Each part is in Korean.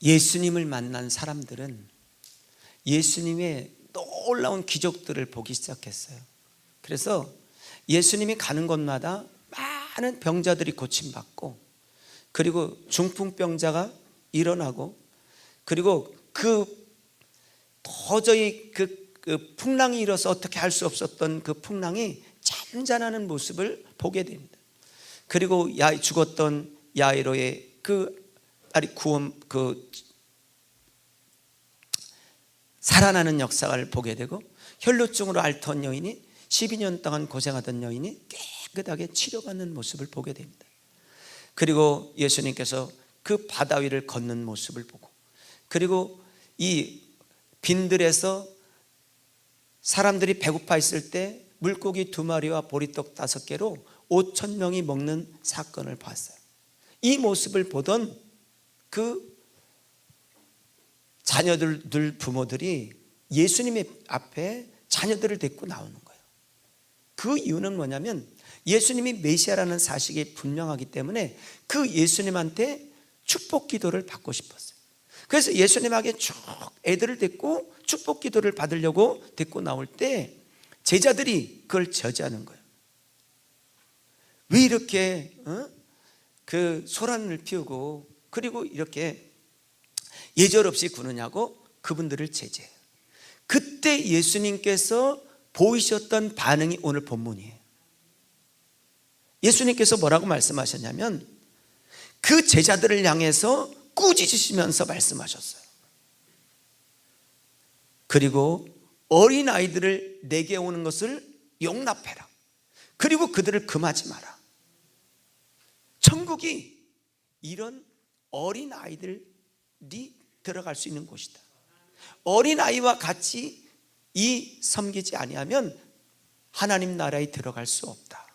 예수님을 만난 사람들은 예수님의 놀라운 기적들을 보기 시작했어요. 그래서 예수님이 가는 곳마다 많은 병자들이 고침받고, 그리고 중풍병자가 일어나고, 그리고 도저히 그 풍랑이 일어서 어떻게 할 수 없었던 그 풍랑이 잠잠하는 모습을 보게 됩니다. 그리고 죽었던 야이로의 살아나는 역사를 보게 되고, 혈루증으로 앓던 여인이 12년 동안 고생하던 여인이 깨끗하게 치료받는 모습을 보게 됩니다. 그리고 예수님께서 그 바다 위를 걷는 모습을 보고, 그리고 이 빈들에서 사람들이 배고파 있을 때 물고기 2마리와 보리떡 5개로 5,000명이 먹는 사건을 봤어요. 이 모습을 보던 그 자녀들 부모들이 예수님의 앞에 자녀들을 데리고 나오는 거예요. 그 이유는 뭐냐면 예수님이 메시아라는 사실이 분명하기 때문에 그 예수님한테 축복 기도를 받고 싶었어요. 그래서 예수님에게 쭉 애들을 데리고 축복 기도를 받으려고 데리고 나올 때 제자들이 그걸 저지하는 거예요. 왜 이렇게 그 소란을 피우고 그리고 이렇게 예절없이 구느냐고 그분들을 제재해요. 그때 예수님께서 보이셨던 반응이 오늘 본문이에요. 예수님께서 뭐라고 말씀하셨냐면 그 제자들을 향해서 꾸짖으시면서 말씀하셨어요. 그리고 어린아이들을 내게 오는 것을 용납해라. 그리고 그들을 금하지 마라. 천국이 이런 어린아이들이 들어갈 수 있는 곳이다. 어린아이와 같이 섬기지 아니하면 하나님 나라에 들어갈 수 없다.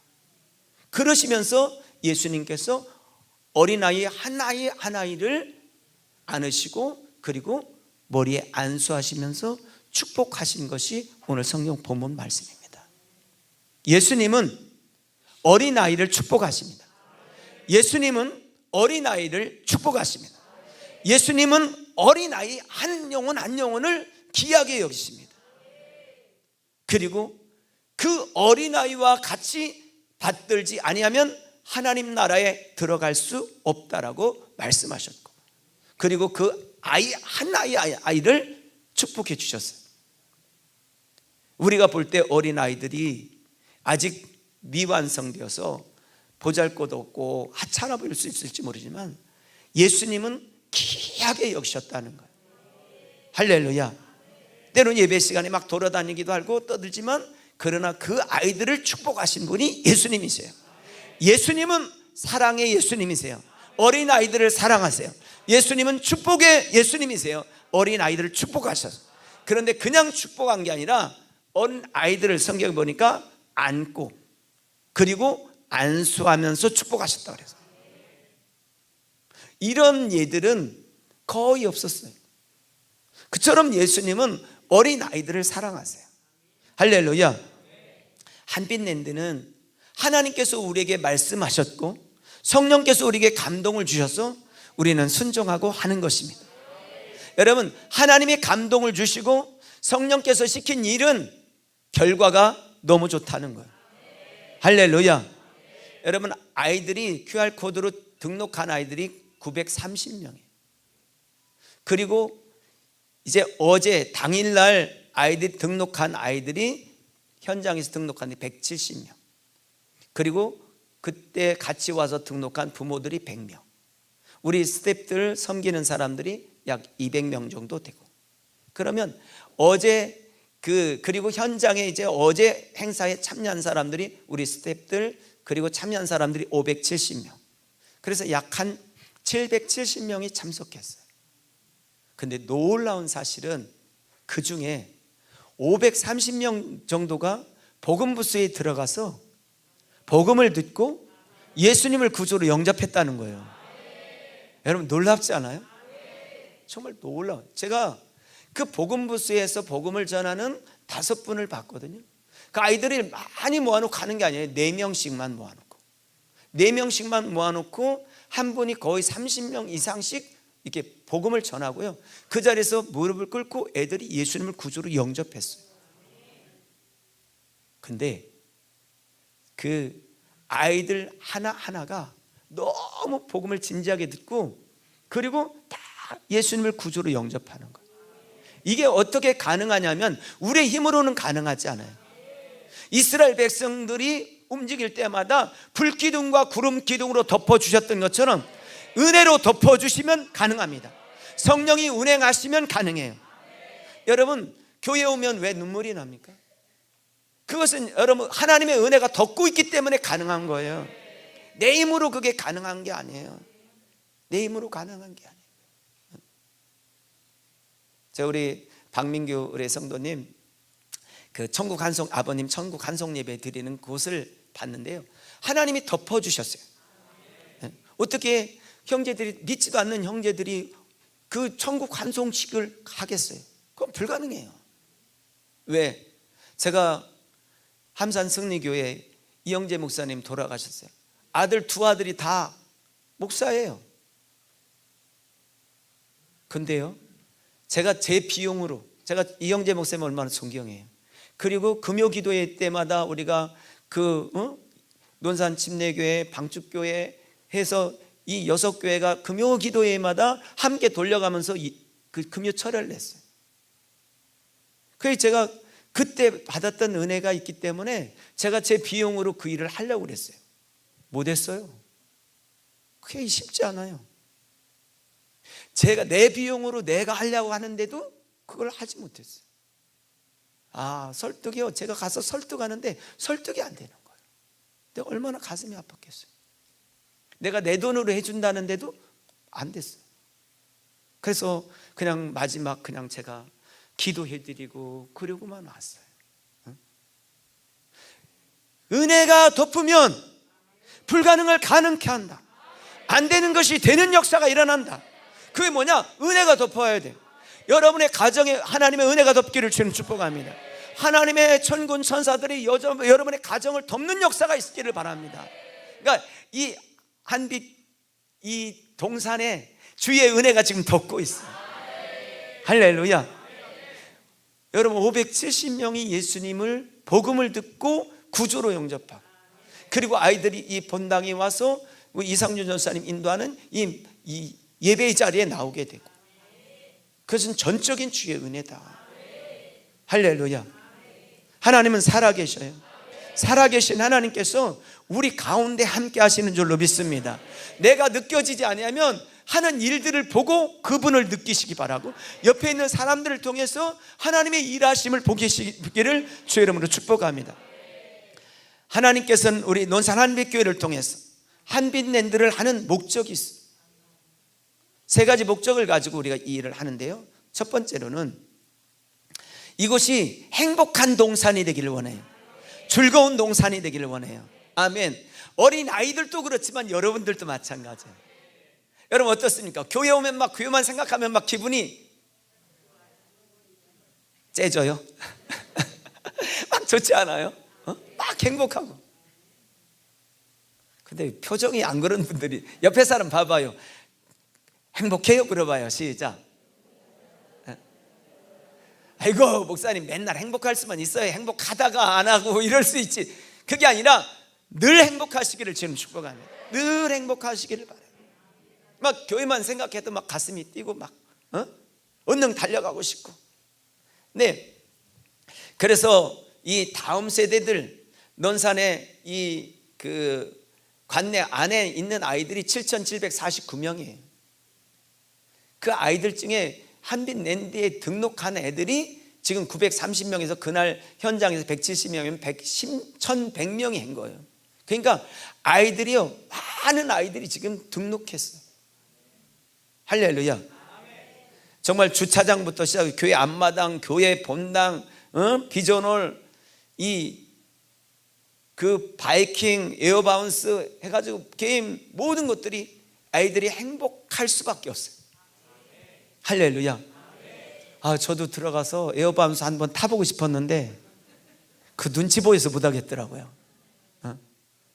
그러시면서 예수님께서 어린아이 하나하나를 안으시고 그리고 머리에 안수하시면서 축복하신 것이 오늘 성경 본문 말씀입니다. 예수님은 어린아이를 축복하십니다. 예수님은 어린아이를 축복하십니다. 예수님은 어린아이 한 영혼을 귀하게 여기십니다. 그리고 그 어린아이와 같이 받들지 아니하면 하나님 나라에 들어갈 수 없다라고 말씀하셨고, 그리고 그 아이를 축복해 주셨어요. 우리가 볼 때 어린아이들이 아직 미완성되어서 보잘것없고 하찮아 보일 수 있을지 모르지만 예수님은 귀하게 여기셨다는 거예요. 할렐루야. 때로는 예배 시간에 막 돌아다니기도 하고 떠들지만 그러나 그 아이들을 축복하신 분이 예수님이세요. 예수님은 사랑의 예수님이세요. 어린아이들을 사랑하세요. 예수님은 축복의 예수님이세요. 어린아이들을 축복하셔서. 그런데 그냥 축복한 게 아니라 어린아이들을 성경에 보니까 안고 그리고 안수하면서 축복하셨다고 그래서 이런 예들은 거의 없었어요. 그처럼 예수님은 어린아이들을 사랑하세요. 할렐루야. 한빛랜드는 하나님께서 우리에게 말씀하셨고 성령께서 우리에게 감동을 주셔서 우리는 순종하고 하는 것입니다. 여러분, 하나님이 감동을 주시고 성령께서 시킨 일은 결과가 너무 좋다는 거예요. 할렐루야. 여러분, 아이들이 QR코드로 등록한 아이들이 930명이에요. 그리고 이제 어제 당일날 아이들이 등록한 아이들이 현장에서 등록한 게 170명. 그리고 그때 같이 와서 등록한 부모들이 100명. 우리 스태프들 섬기는 사람들이 약 200명 정도 되고. 그러면 어제 그리고 현장에 이제 어제 행사에 참여한 사람들이 우리 스태프들 그리고 참여한 사람들이 570명. 그래서 약 한 770명이 참석했어요. 근데 놀라운 사실은 그 중에 530명 정도가 복음 부스에 들어가서 복음을 듣고 예수님을 구주로 영접했다는 거예요. 여러분, 놀랍지 않아요? 정말 놀라워요. 제가 그 복음 부스에서 복음을 전하는 5분을 봤거든요. 그 아이들이 많이 모아놓고 가는 게 아니에요. 4명씩만 모아놓고 4명씩만 모아놓고 한 분이 거의 30명 이상씩 이렇게 복음을 전하고요, 그 자리에서 무릎을 꿇고 애들이 예수님을 구주로 영접했어요. 근데 그 아이들 하나하나가 너무 복음을 진지하게 듣고 그리고 다 예수님을 구주로 영접하는 거예요. 이게 어떻게 가능하냐면 우리의 힘으로는 가능하지 않아요. 이스라엘 백성들이 움직일 때마다 불기둥과 구름 기둥으로 덮어주셨던 것처럼 은혜로 덮어주시면 가능합니다. 성령이 운행하시면 가능해요. 여러분, 교회 오면 왜 눈물이 납니까? 그것은 여러분 하나님의 은혜가 덮고 있기 때문에 가능한 거예요. 내 힘으로 그게 가능한 게 아니에요. 내 힘으로 가능한 게 아니에요. 저 우리 박민규 우리 성도님 그 천국 한송 아버님 천국 한송 예배 드리는 곳을 봤는데요, 하나님이 덮어주셨어요. 어떻게 형제들이 믿지도 않는 형제들이 그 천국 환송식을 하겠어요? 그건 불가능해요. 왜? 제가 함산 승리교회 이영재 목사님 돌아가셨어요. 두 아들이 다 목사예요. 근데요, 제가 제 비용으로, 제가 이영재 목사님 얼마나 존경해요. 그리고 금요 기도회 때마다 우리가 논산 침례교회, 방축교회 해서 이 6교회가 금요 기도회마다 함께 돌려가면서 그 금요 철회를 냈어요. 그래서 제가 그때 받았던 은혜가 있기 때문에 제가 제 비용으로 그 일을 하려고 그랬어요. 못했어요. 그게 쉽지 않아요. 제가 내 비용으로 내가 하려고 하는데도 그걸 하지 못했어요. 설득이요, 제가 가서 설득하는데 설득이 안 되는 거예요. 내가 얼마나 가슴이 아팠겠어요. 내가 내 돈으로 해준다는데도 안 됐어요. 그래서 그냥 마지막 그냥 제가 기도해드리고 그러고만 왔어요. 은혜가 덮으면 불가능을 가능케 한다. 안 되는 것이 되는 역사가 일어난다. 그게 뭐냐? 은혜가 덮어야 돼. 여러분의 가정에 하나님의 은혜가 덮기를 주님 축복합니다. 하나님의 천군 천사들이 여러분의 가정을 덮는 역사가 있기를 바랍니다. 그러니까 이 한빛 이 동산에 주의 은혜가 지금 덮고 있어요. 할렐루야. 여러분 570명이 예수님을 복음을 듣고 구주로 영접하고, 그리고 아이들이 이 본당에 와서 이상준 전사님 인도하는 이 예배의 자리에 나오게 되고, 그것은 전적인 주의 은혜다. 할렐루야. 하나님은 살아계셔요. 살아계신 하나님께서 우리 가운데 함께 하시는 줄로 믿습니다. 내가 느껴지지 않으면 하는 일들을 보고 그분을 느끼시기 바라고, 옆에 있는 사람들을 통해서 하나님의 일하심을 보시기를 주의 이름으로 축복합니다. 하나님께서는 우리 논산 한빛교회를 통해서 한빛랜드를 하는 목적이 있어요. 3가지 목적을 가지고 우리가 이 일을 하는데요, 첫 번째로는 이곳이 행복한 동산이 되기를 원해요. 즐거운 동산이 되기를 원해요. 아멘. 어린 아이들도 그렇지만 여러분들도 마찬가지예요. 여러분 어떻습니까? 교회 오면 막 교회만 생각하면 막 기분이 째져요. 막 좋지 않아요? 막 행복하고. 근데 표정이 안 그런 분들이, 옆에 사람 봐봐요. 행복해요? 물어봐요. 시작. 아이고 목사님 맨날 행복할 수만 있어요. 행복하다가 안 하고 이럴 수 있지. 그게 아니라 늘 행복하시기를 지금 축복합니다. 늘 행복하시기를 바라요. 막 교회만 생각해도 막 가슴이 뛰고 막 얼른 달려가고 싶고. 네. 그래서 이 다음 세대들, 논산에 이 그 관내 안에 있는 아이들이 7,749명이에요. 그 아이들 중에 한빛랜드에 등록한 애들이 지금 930명에서 그날 현장에서 170명이면 1,100명이 한 거예요. 그러니까 아이들이요, 많은 아이들이 지금 등록했어요. 할렐루야. 정말 주차장부터 시작해 교회 앞마당, 교회 본당, 비전홀, 그 바이킹, 에어바운스 해가지고 게임, 모든 것들이 아이들이 행복할 수밖에 없어요. 할렐루야. 저도 들어가서 에어바운스 한번 타보고 싶었는데 그 눈치 보여서 못 하겠더라고요.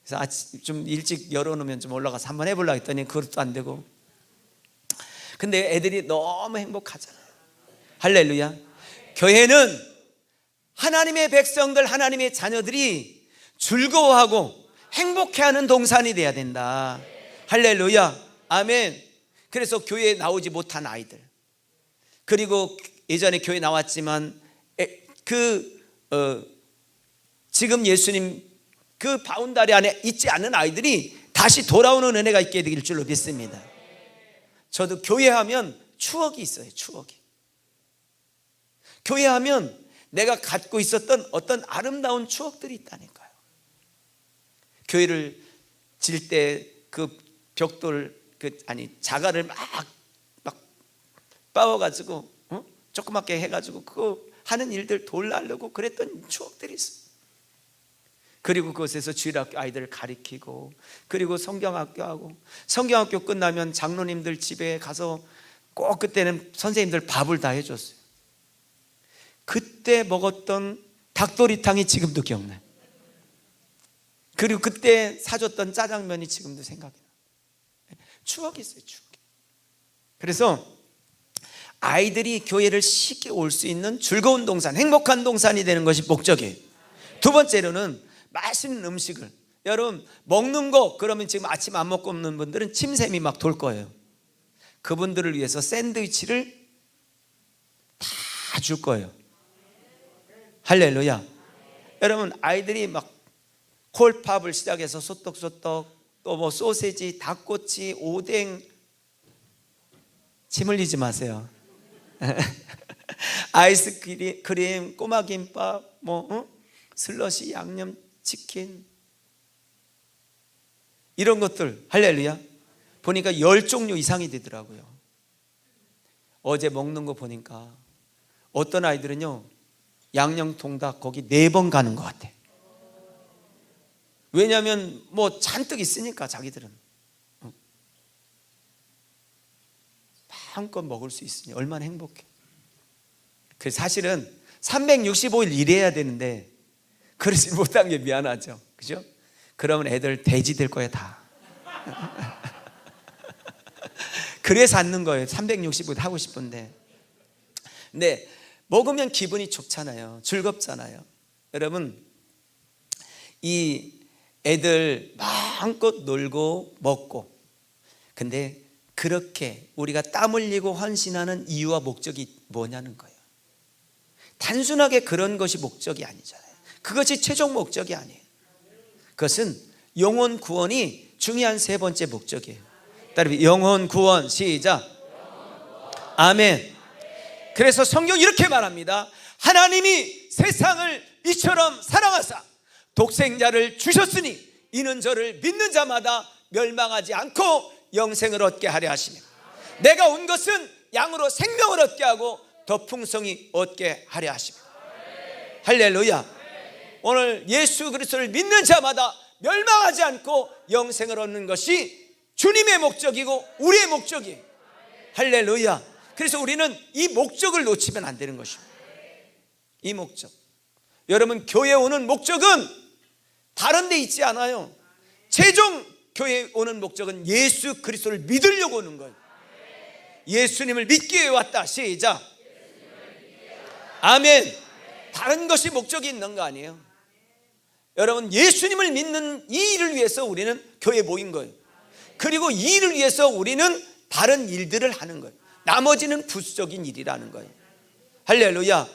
그래서 좀 일찍 열어놓으면 좀 올라가서 한번 해보려고 했더니 그것도 안 되고. 근데 애들이 너무 행복하잖아요. 할렐루야. 교회는 하나님의 백성들, 하나님의 자녀들이 즐거워하고 행복해하는 동산이 돼야 된다. 할렐루야. 아멘. 그래서 교회에 나오지 못한 아이들, 그리고 예전에 교회 나왔지만 지금 예수님 그 바운다리 안에 있지 않은 아이들이 다시 돌아오는 은혜가 있게 되길 줄로 믿습니다. 저도 교회하면 추억이 있어요. 추억이. 교회하면 내가 갖고 있었던 어떤 아름다운 추억들이 있다니까요. 교회를 질 때 그 벽돌 자갈을 막 빻아가지고 조그맣게 해가지고 그거 하는 일들 돌 나르고 그랬던 추억들이 있어요. 그리고 그곳에서 주일학교 아이들을 가리키고, 그리고 성경학교 하고, 성경학교 끝나면 장로님들 집에 가서 꼭 그때는 선생님들 밥을 다 해줬어요. 그때 먹었던 닭도리탕이 지금도 기억나요. 그리고 그때 사줬던 짜장면이 지금도 생각이 나요. 추억이 있어요. 추억이. 그래서 아이들이 교회를 쉽게 올 수 있는 즐거운 동산, 행복한 동산이 되는 것이 목적이에요. 두 번째로는 맛있는 음식을, 여러분 먹는 거, 그러면 지금 아침 안 먹고 없는 분들은 침샘이 막 돌 거예요. 그분들을 위해서 샌드위치를 다 줄 거예요. 할렐루야. 여러분 아이들이 막 콜팝을 시작해서 소떡소떡, 또 뭐 소세지, 닭꼬치, 오뎅, 침 흘리지 마세요. 아이스크림, 꼬마김밥, 슬러시, 양념치킨, 이런 것들, 할렐루야, 보니까 10종류 이상이 되더라고요. 어제 먹는 거 보니까 어떤 아이들은요 양념통닭 거기 4번 가는 것 같아. 왜냐하면 뭐 잔뜩 있으니까 자기들은 마음껏 먹을 수 있으니 얼마나 행복해. 그 사실은 365일 일해야 되는데 그러지 못한 게 미안하죠. 그죠? 그러면 애들 돼지 될 거야 다. 그래서 앉는 거예요. 365일 하고 싶은데. 근데 먹으면 기분이 좋잖아요. 즐겁잖아요. 여러분, 이 애들 마음껏 놀고 먹고, 근데 그렇게 우리가 땀 흘리고 헌신하는 이유와 목적이 뭐냐는 거예요. 단순하게 그런 것이 목적이 아니잖아요. 그것이 최종 목적이 아니에요. 그것은 영혼 구원이 중요한 세 번째 목적이에요. 따라서 영혼 구원, 시작. 아멘. 그래서 성경 이렇게 말합니다. 하나님이 세상을 이처럼 사랑하사 독생자를 주셨으니 이는 저를 믿는 자마다 멸망하지 않고 영생을 얻게 하려 하시며, 내가 온 것은 양으로 생명을 얻게 하고 더 풍성히 얻게 하려 하시며. 할렐루야. 오늘 예수 그리스도를 믿는 자마다 멸망하지 않고 영생을 얻는 것이 주님의 목적이고 우리의 목적이에요. 할렐루야. 그래서 우리는 이 목적을 놓치면 안 되는 것입니다. 이 목적, 여러분 교회에 오는 목적은 다른 데 있지 않아요. 최종 교회에 오는 목적은 예수 그리스도를 믿으려고 오는 거예요. 예수님을 믿기 위해 왔다. 시작. 아멘. 다른 것이 목적이 있는 거 아니에요. 여러분 예수님을 믿는 이 일을 위해서 우리는 교회에 모인 거예요. 그리고 이 일을 위해서 우리는 다른 일들을 하는 거예요. 나머지는 부수적인 일이라는 거예요. 할렐루야.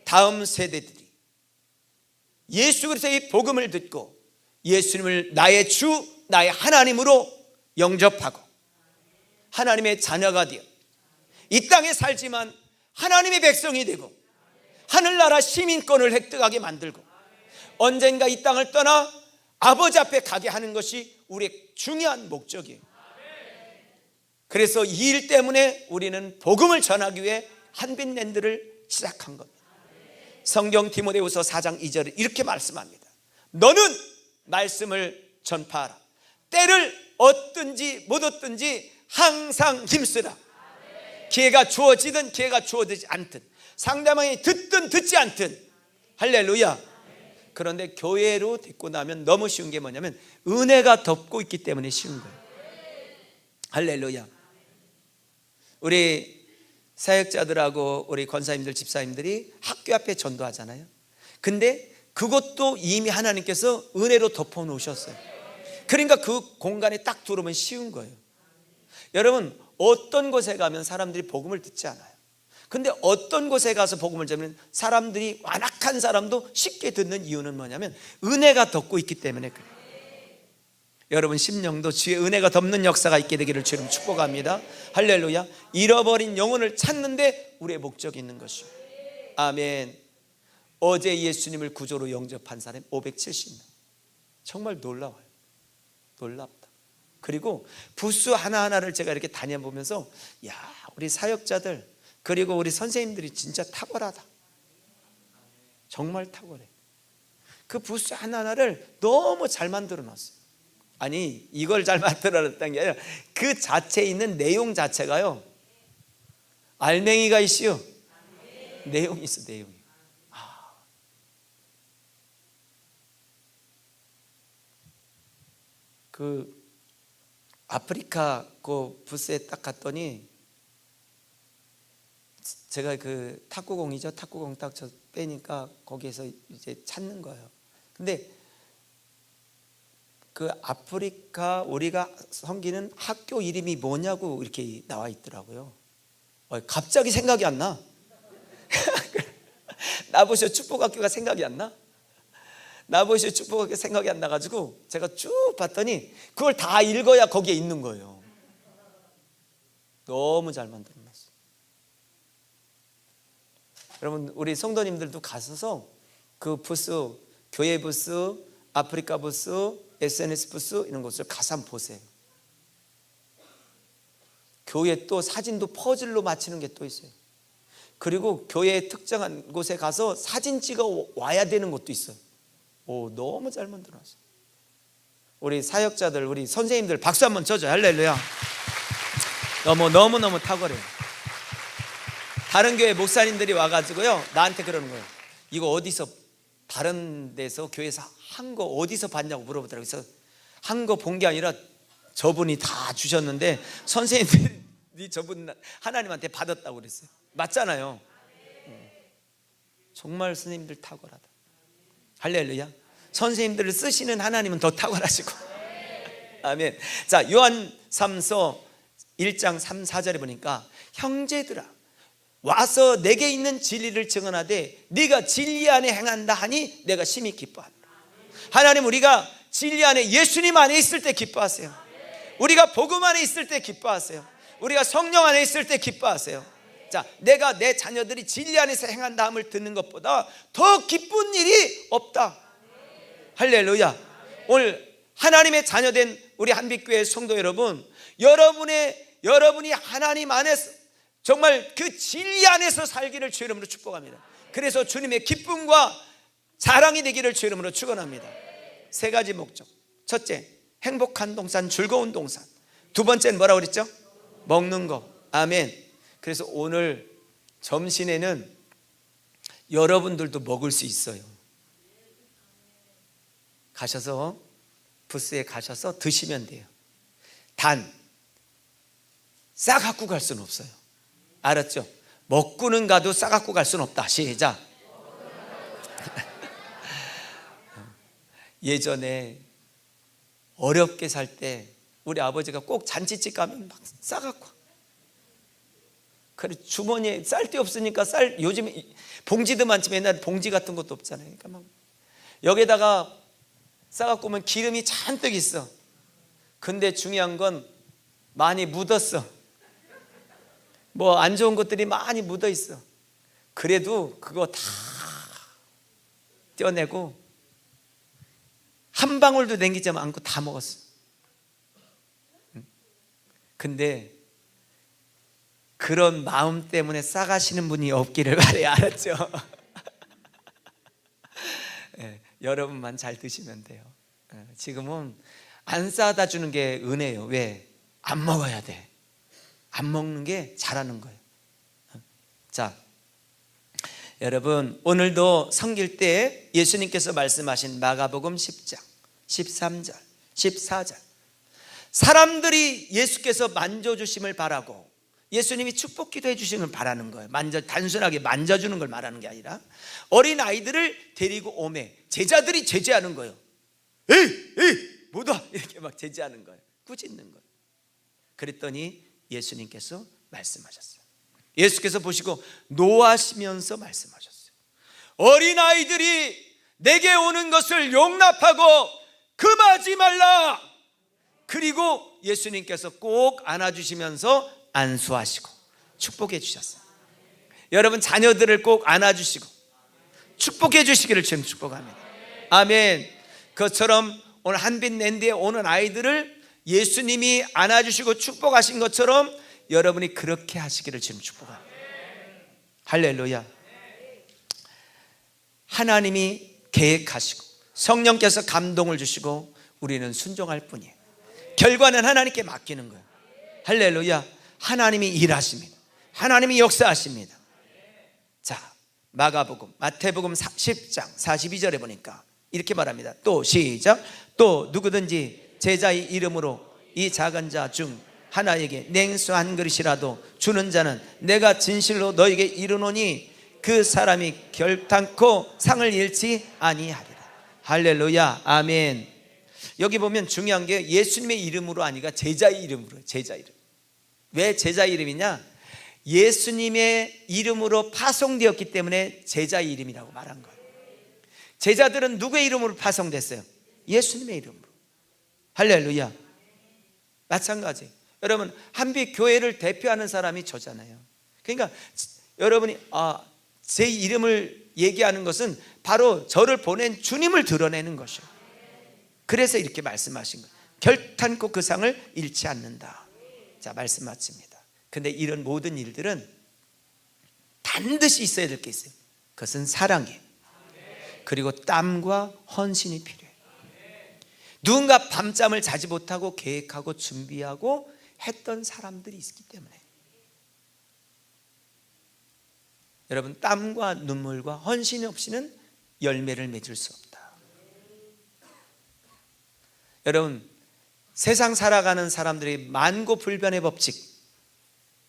다음 세대들이 예수 그리스도의 복음을 듣고 예수님을 나의 주, 나의 하나님으로 영접하고 하나님의 자녀가 되어 이 땅에 살지만 하나님의 백성이 되고 하늘나라 시민권을 획득하게 만들고 언젠가 이 땅을 떠나 아버지 앞에 가게 하는 것이 우리의 중요한 목적이에요. 그래서 이 일 때문에 우리는 복음을 전하기 위해 한빛랜드를 시작한 겁니다. 성경 디모데후서 4장 2절에 이렇게 말씀합니다. 너는 말씀을 전파하라. 때를 얻든지 못 얻든지 항상 힘쓰라. 기회가 주어지든 기회가 주어지지 않든, 상대방이 듣든 듣지 않든. 할렐루야. 그런데 교회로 데리고 나면 너무 쉬운 게 뭐냐면 은혜가 덮고 있기 때문에 쉬운 거예요. 할렐루야. 우리 사역자들하고 우리 권사님들, 집사님들이 학교 앞에 전도하잖아요. 근데 그것도 이미 하나님께서 은혜로 덮어 놓으셨어요. 그러니까 그 공간에 딱 들어오면 쉬운 거예요. 여러분, 어떤 곳에 가면 사람들이 복음을 듣지 않아요. 근데 어떤 곳에 가서 복음을 전하면 사람들이, 완악한 사람도 쉽게 듣는 이유는 뭐냐면 은혜가 덮고 있기 때문에 그래요. 여러분 심령도 주의 은혜가 덮는 역사가 있게 되기를 주님 축복합니다. 할렐루야. 잃어버린 영혼을 찾는데 우리의 목적이 있는 것이요. 아멘. 어제 예수님을 구조로 영접한 사람 570명. 정말 놀라워요. 놀랍다. 그리고 부스 하나하나를 제가 이렇게 다녀보면서, 야, 우리 사역자들 그리고 우리 선생님들이 진짜 탁월하다. 정말 탁월해. 그 부스 하나하나를 너무 잘 만들어 놨어요. 아니, 이걸 잘 만들어놨다는 게 아니라 그 자체에 있는 내용 자체가요, 알맹이가 있어요. 내용이 있어, 내용이. 그 아프리카 그 부스에 딱 갔더니, 제가 그 탁구공이죠. 탁구공 딱 저 빼니까 거기에서 이제 찾는 거예요. 근데 그 아프리카 우리가 섬기는 학교 이름이 뭐냐고 이렇게 나와 있더라고요. 갑자기 생각이 안 나. 나보시오 축복학교가 생각이 안 나. 나보시오 축복학교 생각이 안 나가지고 제가 쭉 봤더니 그걸 다 읽어야 거기에 있는 거예요. 너무 잘 만들어놨어요. 여러분, 우리 성도님들도 가셔서 그 부스, 교회 부스, 아프리카 부스, SNS 부스 이런 곳을 가서 한번 보세요. 교회 또 사진도 퍼즐로 맞추는 게 또 있어요. 그리고 교회의 특정한 곳에 가서 사진 찍어 와야 되는 것도 있어요. 오, 너무 잘 만들어놨어요. 우리 사역자들, 우리 선생님들 박수 한번 쳐줘요. 할렐루야. 너무 탁월해요. 다른 교회 목사님들이 와가지고요, 나한테 그러는 거예요. 이거 어디서, 다른 데서 교회에서 한 거 어디서 봤냐고 물어보더라고요. 그래서 한 거 본 게 아니라 저분이 다 주셨는데 선생님들이 저분 하나님한테 받았다고 그랬어요. 맞잖아요. 정말 선생님들 탁월하다. 할렐루야. 선생님들을 쓰시는 하나님은 더 탁월하시고. 아멘. 자, 요한 3서 1장 3, 4절에 보니까, 형제들아 와서 내게 있는 진리를 증언하되 네가 진리 안에 행한다 하니 내가 심히 기뻐한다. 하나님, 우리가 진리 안에, 예수님 안에 있을 때 기뻐하세요. 우리가 복음 안에 있을 때 기뻐하세요. 우리가 성령 안에 있을 때 기뻐하세요. 자, 내가 내 자녀들이 진리 안에서 행한다 함을 듣는 것보다 더 기쁜 일이 없다. 할렐루야. 오늘 하나님의 자녀된 우리 한빛교회 성도 여러분, 여러분이 하나님 안에서 정말 그 진리 안에서 살기를 주의 이름으로 축복합니다. 그래서 주님의 기쁨과 자랑이 되기를 주의 이름으로 축원합니다. 세 가지 목적. 첫째, 행복한 동산, 즐거운 동산. 두 번째는 뭐라고 그랬죠? 먹는 거. 아멘. 그래서 오늘 점심에는 여러분들도 먹을 수 있어요. 가셔서, 부스에 가셔서 드시면 돼요. 단 싸 갖고 갈 수는 없어요. 알았죠? 먹고는 가도 싸 갖고 갈 수는 없다. 시작. 예전에 어렵게 살 때 우리 아버지가 꼭 잔치집 가면 막 싸 갖고, 그래 주머니에 쌀데 없으니까 요즘 봉지도 많지만 옛날에 봉지 같은 것도 없잖아요. 그러니까 막 여기다가 싸 갖고 오면 기름이 잔뜩 있어. 근데 중요한 건 많이 묻었어. 뭐 안 좋은 것들이 많이 묻어 있어. 그래도 그거 다 떼어내고 한 방울도 남기지 않고 다 먹었어. 근데 그런 마음 때문에 싸가시는 분이 없기를 바래요. 알았죠? 네, 여러분만 잘 드시면 돼요. 지금은 안 싸다 주는 게 은혜예요. 왜? 안 먹어야 돼. 안 먹는 게 잘하는 거예요. 자, 여러분, 오늘도 섬길 때 예수님께서 말씀하신 마가복음 10장 13절 14절, 사람들이 예수께서 만져주심을 바라고 예수님이 축복 기도해 주시는 걸 바라는 거예요. 단순하게 만져주는 걸 말하는 게 아니라 어린 아이들을 데리고 오매 제자들이 제지하는 거예요. 에이 못 와, 이렇게 막 제지하는 거예요. 꾸짖는 거예요. 그랬더니 예수님께서 말씀하셨어요. 예수께서 보시고 노하시면서 말씀하셨어요. 어린 아이들이 내게 오는 것을 용납하고 금하지 말라. 그리고 예수님께서 꼭 안아주시면서 안수하시고 축복해 주셨어요. 여러분 자녀들을 꼭 안아주시고 축복해 주시기를 지금 축복합니다. 아멘. 그것처럼 오늘 한빛랜드에 오는 아이들을 예수님이 안아주시고 축복하신 것처럼 여러분이 그렇게 하시기를 지금 축복합니다. 할렐루야. 하나님이 계획하시고 성령께서 감동을 주시고 우리는 순종할 뿐이에요. 결과는 하나님께 맡기는 거예요. 할렐루야. 하나님이 일하십니다. 하나님이 역사하십니다. 자, 마가복음, 마태복음 10장 42절에 보니까 이렇게 말합니다. 또 시작. 또 누구든지 제자의 이름으로 이 작은 자 중 하나에게 냉수 한 그릇이라도 주는 자는 내가 진실로 너에게 이르노니 그 사람이 결탄코 상을 잃지 아니하리라. 할렐루야. 아멘. 여기 보면 중요한 게 예수님의 이름으로 아니라 제자의 이름으로. 제자 이름. 왜 제자 이름이냐? 예수님의 이름으로 파송되었기 때문에 제자의 이름이라고 말한 거예요. 제자들은 누구의 이름으로 파송됐어요? 예수님의 이름으로. 할렐루야. 마찬가지. 여러분 한빛교회를 대표하는 사람이 저잖아요. 그러니까 여러분이 제 이름을 얘기하는 것은 바로 저를 보낸 주님을 드러내는 것이에요. 그래서 이렇게 말씀하신 거예요. 결탄코 그 상을 잃지 않는다. 자, 말씀 마칩니다. 근데 이런 모든 일들은 반드시 있어야 될 게 있어요. 그것은 사랑이에요. 그리고 땀과 헌신이 필요해요. 누군가 밤잠을 자지 못하고 계획하고 준비하고 했던 사람들이 있기 때문에 여러분 땀과 눈물과 헌신 없이는 열매를 맺을 수 없다. 여러분 세상 살아가는 사람들이 만고불변의 법칙,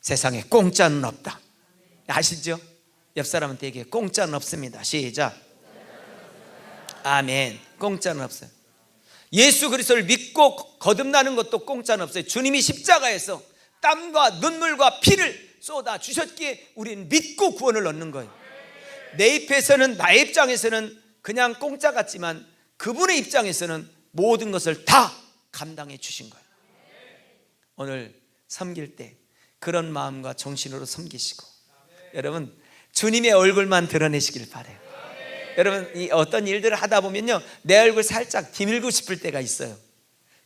세상에 공짜는 없다. 아시죠? 옆 사람한테 얘기해. 공짜는 없습니다. 시작. 아멘. 공짜는 없어요. 예수 그리스도를 믿고 거듭나는 것도 공짜는 없어요. 주님이 십자가에서 땀과 눈물과 피를 쏟아 주셨기에 우리는 믿고 구원을 얻는 거예요. 내 입에서는, 나의 입장에서는 그냥 공짜 같지만 그분의 입장에서는 모든 것을 다 감당해 주신 거예요. 오늘 섬길 때 그런 마음과 정신으로 섬기시고 여러분 주님의 얼굴만 드러내시길 바라요. 여러분 이 어떤 일들을 하다 보면요 내 얼굴 살짝 디밀고 싶을 때가 있어요.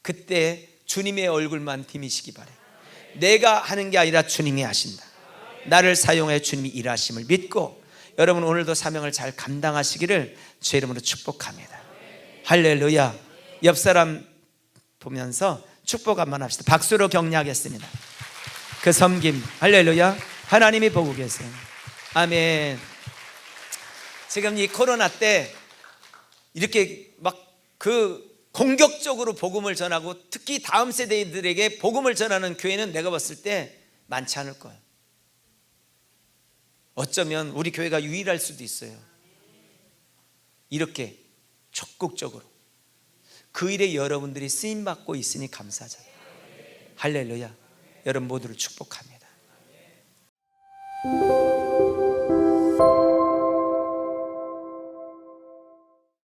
그때 주님의 얼굴만 디미시기 바라요. 내가 하는 게 아니라 주님이 하신다. 나를 사용해 주님이 일하심을 믿고 여러분 오늘도 사명을 잘 감당하시기를 주의 이름으로 축복합니다. 할렐루야. 옆 사람 보면서 축복 한번 합시다. 박수로 격려하겠습니다. 그 섬김. 할렐루야. 하나님이 보고 계세요. 아멘. 지금 이 코로나 때 이렇게 막 공격적으로 복음을 전하고 특히 다음 세대들에게 복음을 전하는 교회는 내가 봤을 때 많지 않을 거예요. 어쩌면 우리 교회가 유일할 수도 있어요. 이렇게 적극적으로 그 일에 여러분들이 쓰임받고 있으니 감사하잖아요. 할렐루야. 여러분 모두를 축복합니다.